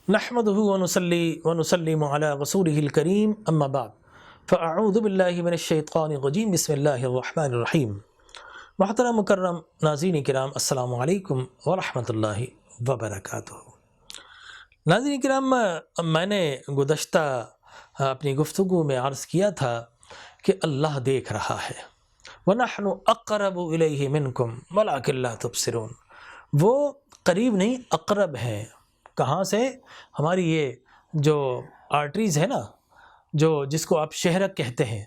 نحمده ونصلي ونسلم على رسوله الكريم اما بعد فاعوذ باللہ من الشیطان الرجیم بسم اللہ الرحمن الرحیم۔ محترم مکرم ناظرین کرام، السلام علیکم ورحمۃ اللہ وبرکاتہ۔ ناظرین کرام، میں نے گزشتہ اپنی گفتگو میں عرض کیا تھا کہ اللہ دیکھ رہا ہے، وَنَحْنُ أَقْرَبُ إِلَيْهِ مِنْكُمْ وَلَكِنْ لَا تُبْصِرُونَ۔ وہ قریب نہیں، اقرب ہے۔ کہاں سے؟ ہماری یہ جو آرٹریز ہے نا، جس کو آپ شہرک کہتے ہیں،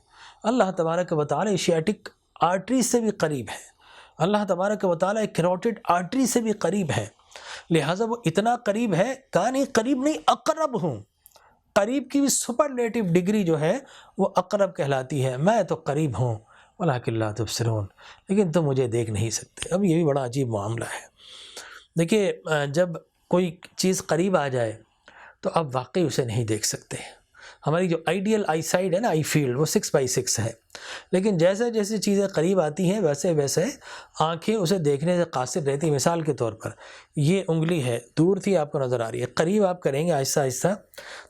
اللہ تبارک و تعالی ایشیاٹک آرٹریز سے بھی قریب ہے، اللہ تبارک و تعالی کیروٹڈ آرٹری سے بھی قریب ہے، لہٰذا وہ اتنا قریب ہے، کہا نہیں قریب نہیں اقرب ہوں۔ قریب کی بھی سپرلیٹو ڈگری جو ہے وہ اقرب کہلاتی ہے، میں تو قریب ہوں، وَلَكِنْ لَا تُبْصِرُونَ، لیکن تم مجھے دیکھ نہیں سکتے۔ اب یہ بھی بڑا عجیب معاملہ ہے۔ دیکھیے، جب کوئی چیز قریب آ جائے تو آپ واقعی اسے نہیں دیکھ سکتے۔ ہماری جو آئیڈیل آئی سائڈ ہے نا، آئی فیلڈ، وہ 6x6 ہے، لیکن جیسے جیسے چیزیں قریب آتی ہیں ویسے ویسے آنکھیں اسے دیکھنے سے قاصر رہتی ہیں۔ مثال کے طور پر یہ انگلی ہے، دور تھی آپ کو نظر آ رہی ہے، قریب آپ کریں گے آہستہ آہستہ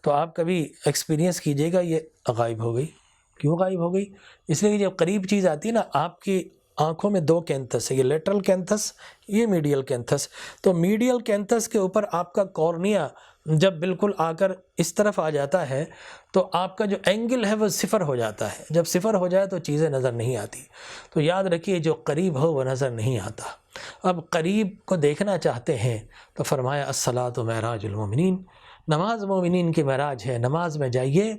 تو آپ کبھی ایکسپیرینس کیجئے گا یہ غائب ہو گئی۔ کیوں غائب ہو گئی؟ اس لیے کہ جب قریب چیز آتی ہے نا، آپ کی آنکھوں میں دو کینتھس ہے، یہ لیٹرل کینتھس، یہ میڈیل کینتھس۔ تو میڈیل کینتھس کے اوپر آپ کا کورنیا جب بالکل آ کر اس طرف آ جاتا ہے تو آپ کا جو اینگل ہے وہ صفر ہو جاتا ہے۔ جب صفر ہو جائے تو چیزیں نظر نہیں آتی۔ تو یاد رکھیے، جو قریب ہو وہ نظر نہیں آتا۔ اب قریب کو دیکھنا چاہتے ہیں تو فرمایا الصلاۃ معراج المومنین، نماز مومنین کی معراج ہے، نماز میں جائیے،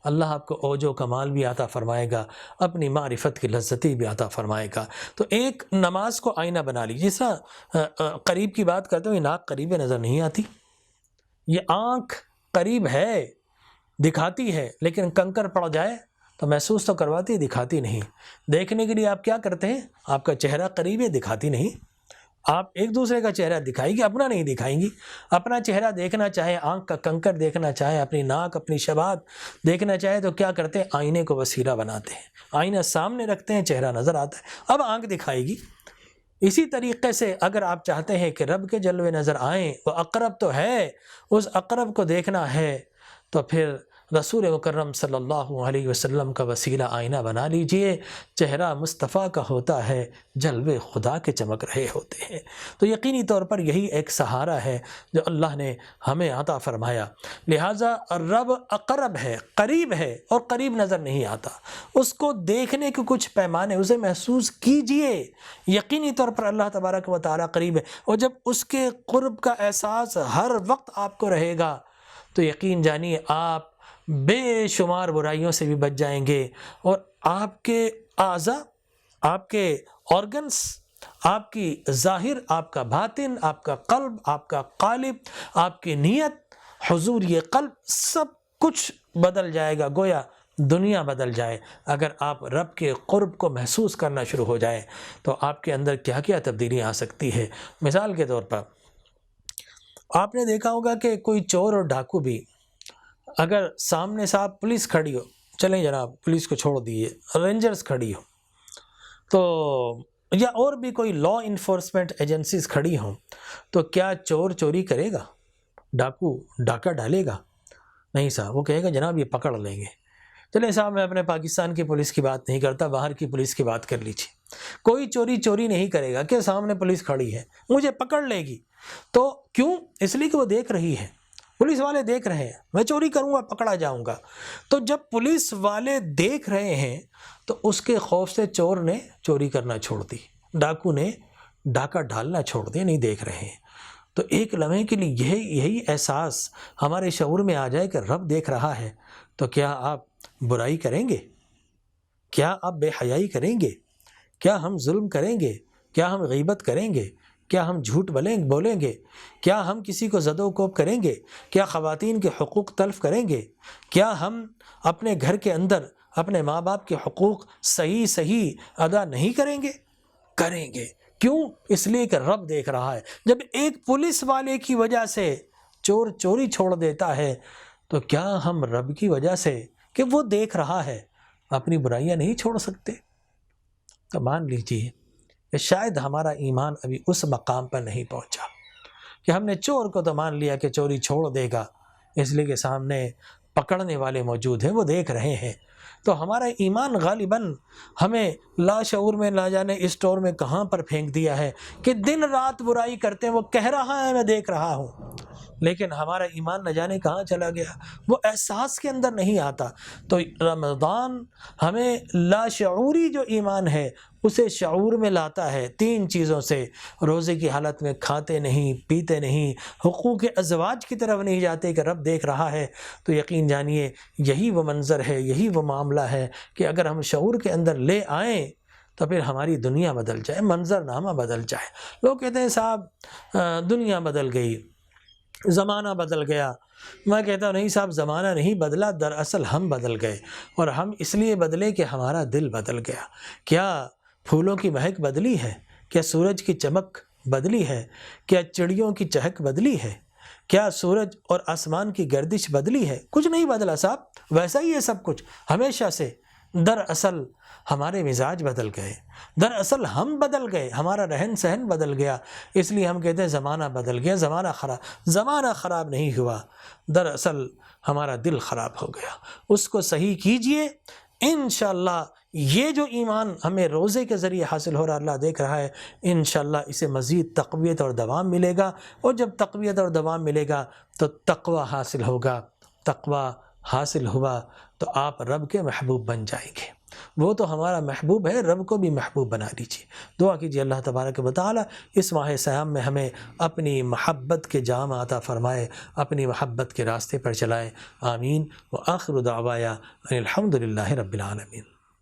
اللہ آپ کو اوج و کمال بھی عطا فرمائے گا، اپنی معرفت کی لذتی بھی عطا فرمائے گا۔ تو ایک نماز کو آئینہ بنا لیجیے۔ جس طرح قریب کی بات کرتے ہوئے ناک قریب نظر نہیں آتی، یہ آنکھ قریب ہے، دکھاتی ہے، لیکن کنکر پڑ جائے تو محسوس تو کرواتی ہے، دکھاتی نہیں۔ دیکھنے کے لیے آپ کیا کرتے ہیں؟ آپ کا چہرہ قریب ہے، دکھاتی نہیں۔ آپ ایک دوسرے کا چہرہ دکھائیں گی، اپنا نہیں دکھائیں گی۔ اپنا چہرہ دیکھنا چاہیں، آنکھ کا کنکر دیکھنا چاہیں، اپنی ناک، اپنی شبات دیکھنا چاہیں تو کیا کرتے ہیں؟ آئینے کو وسیلہ بناتے ہیں، آئینہ سامنے رکھتے ہیں، چہرہ نظر آتا ہے، اب آنکھ دکھائے گی۔ اسی طریقے سے اگر آپ چاہتے ہیں کہ رب کے جلوے نظر آئیں، وہ اقرب تو ہے، اس اقرب کو دیکھنا ہے تو پھر رسول مکرم صلی اللہ علیہ وسلم کا وسیلہ آئینہ بنا لیجئے۔ چہرہ مصطفیٰ کا ہوتا ہے، جلوے خدا کے چمک رہے ہوتے ہیں۔ تو یقینی طور پر یہی ایک سہارا ہے جو اللہ نے ہمیں عطا فرمایا۔ لہٰذا رب اقرب ہے، قریب ہے، اور قریب نظر نہیں آتا۔ اس کو دیکھنے کے کچھ پیمانے، اسے محسوس کیجئے۔ یقینی طور پر اللہ تبارک و تعالیٰ قریب ہے، اور جب اس کے قرب کا احساس ہر وقت آپ کو رہے گا تو یقین جانیے آپ بے شمار برائیوں سے بھی بچ جائیں گے، اور آپ کے اعضاء، آپ کے آرگنس، آپ کی ظاہر، آپ کا باطن، آپ کا قلب، آپ کا قالب، آپ کی نیت، حضور یہ قلب، سب کچھ بدل جائے گا، گویا دنیا بدل جائے۔ اگر آپ رب کے قرب کو محسوس کرنا شروع ہو جائیں تو آپ کے اندر کیا کیا تبدیلی آ سکتی ہے۔ مثال کے طور پر آپ نے دیکھا ہوگا کہ کوئی چور اور ڈاکو بھی اگر سامنے صاحب پولیس کھڑی ہو، چلیں جناب پولیس کو چھوڑ دیے، رینجرز کھڑی ہو تو، یا اور بھی کوئی لا انفورسمنٹ ایجنسیز کھڑی ہوں، تو کیا چور چوری کرے گا؟ ڈاکو ڈاکہ ڈالے گا؟ نہیں صاحب، وہ کہے گا جناب یہ پکڑ لیں گے۔ چلیں صاحب، میں اپنے پاکستان کی پولیس کی بات نہیں کرتا، باہر کی پولیس کی بات کر لیجیے۔ کوئی چوری نہیں کرے گا کہ سامنے پولیس کھڑی ہے، مجھے پکڑ لے گی۔ تو کیوں؟ اس لیے کہ وہ دیکھ رہی ہے، پولیس والے دیکھ رہے ہیں، میں چوری کروں گا پکڑا جاؤں گا۔ تو جب پولیس والے دیکھ رہے ہیں تو اس کے خوف سے چور نے چوری کرنا چھوڑ دی، ڈاکو نے ڈاکہ ڈالنا چھوڑ دیا، نہیں دیکھ رہے ہیں۔ تو ایک لمحے کے لیے یہی احساس ہمارے شعور میں آ جائے کہ رب دیکھ رہا ہے، تو کیا آپ برائی کریں گے؟ کیا آپ بے حیائی کریں گے؟ کیا ہم ظلم کریں گے؟ کیا ہم غیبت کریں گے؟ کیا ہم جھوٹ بولیں گے؟ کیا ہم کسی کو زد و کوب کریں گے؟ کیا خواتین کے حقوق تلف کریں گے؟ کیا ہم اپنے گھر کے اندر اپنے ماں باپ کے حقوق صحیح ادا نہیں کریں گے؟ کریں گے۔ کیوں؟ اس لیے کہ رب دیکھ رہا ہے۔ جب ایک پولیس والے کی وجہ سے چور چوری چھوڑ دیتا ہے تو کیا ہم رب کی وجہ سے کہ وہ دیکھ رہا ہے اپنی برائیاں نہیں چھوڑ سکتے؟ تو مان لیجیے کہ شاید ہمارا ایمان ابھی اس مقام پر نہیں پہنچا کہ ہم نے چور کو تو مان لیا کہ چوری چھوڑ دے گا، اس لیے کہ سامنے پکڑنے والے موجود ہیں، وہ دیکھ رہے ہیں۔ تو ہمارا ایمان غالباً ہمیں لاشعور میں نہ جانے اسٹور میں کہاں پر پھینک دیا ہے کہ دن رات برائی کرتے ہیں، وہ کہہ رہا ہے میں دیکھ رہا ہوں، لیکن ہمارا ایمان نہ جانے کہاں چلا گیا، وہ احساس کے اندر نہیں آتا۔ تو رمضان ہمیں لاشعوری جو ایمان ہے اسے شعور میں لاتا ہے، 3 چیزوں سے: روزے کی حالت میں کھاتے نہیں، پیتے نہیں، حقوق ازواج کی طرف نہیں جاتے کہ رب دیکھ رہا ہے۔ تو یقین جانیے یہی وہ منظر ہے، یہی وہ معاملہ ہے کہ اگر ہم شعور کے اندر لے آئیں تو پھر ہماری دنیا بدل جائے، منظر نامہ بدل جائے۔ لوگ کہتے ہیں صاحب دنیا بدل گئی، زمانہ بدل گیا۔ میں کہتا ہوں نہیں صاحب، زمانہ نہیں بدلا، دراصل ہم بدل گئے، اور ہم اس لیے بدلے کہ ہمارا دل بدل گیا۔ کیا پھولوں کی مہک بدلی ہے؟ کیا سورج کی چمک بدلی ہے؟ کیا چڑیوں کی چہک بدلی ہے؟ کیا سورج اور آسمان کی گردش بدلی ہے؟ کچھ نہیں بدلا صاحب، ویسا ہی ہے سب کچھ ہمیشہ سے۔ دراصل ہمارے مزاج بدل گئے، دراصل ہم بدل گئے، ہمارا رہن سہن بدل گیا۔ اس لیے ہم کہتے ہیں زمانہ بدل گیا، زمانہ خراب نہیں ہوا، دراصل ہمارا دل خراب ہو گیا۔ اس کو صحیح کیجئے، انشاءاللہ یہ جو ایمان ہمیں روزے کے ذریعے حاصل ہو رہا، اللہ دیکھ رہا ہے، انشاءاللہ اسے مزید تقویت اور دوام ملے گا، اور جب تقویت اور دوام ملے گا تو تقوی حاصل ہوگا۔ تقوی حاصل ہوا تو آپ رب کے محبوب بن جائیں گے۔ وہ تو ہمارا محبوب ہے، رب کو بھی محبوب بنا لیجیے۔ دعا کیجیے اللہ تبارک و تعالی اس ماہ سیام میں ہمیں اپنی محبت کے جام عطا فرمائے، اپنی محبت کے راستے پر چلائے۔ آمین۔ وآخر دعوایا ان الحمد للہ رب العالمین۔